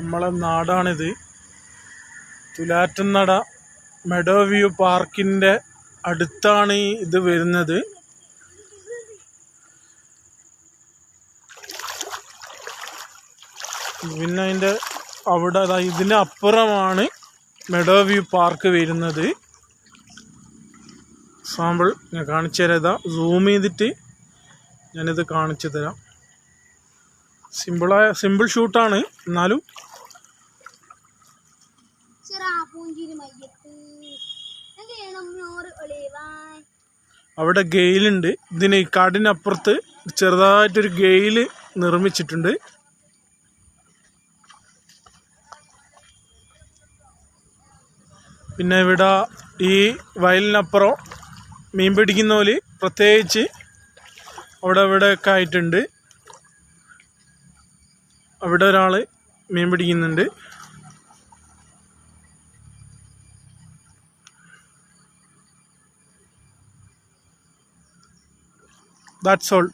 നമ്മളെ നാടാണിത്. തുലാറ്റന്നട meadow view പാർക്കിൻ്റെ അടുത്താണ് ഇത് വരുന്നത്. പിന്നെ അതിൻ്റെ അവിടെ ഇതിന് അപ്പുറമാണ് മെഡോ വ്യൂ പാർക്ക് വരുന്നത്. സാമ്പിൾ ഞാൻ കാണിച്ചു തരാം. സൂം ചെയ്തിട്ട് ഞാനിത് കാണിച്ചു തരാം. സിമ്പിൾ ഷൂട്ടാണ്, എന്നാലും അവിടെ ഗെയിലുണ്ട്. ഇതിന് കാടിനപ്പുറത്ത് ചെറുതായിട്ടൊരു ഗെയില് നിർമ്മിച്ചിട്ടുണ്ട്. പിന്നെ ഇവിടെ ഈ വയലിനപ്പുറം മീൻ പിടിക്കുന്ന പോലെ പ്രത്യേകിച്ച് ഇവിടെയൊക്കെ ആയിട്ടുണ്ട്. അവിടെ ഒരാൾ മീൻ പിടിക്കുന്നുണ്ട്. That's all.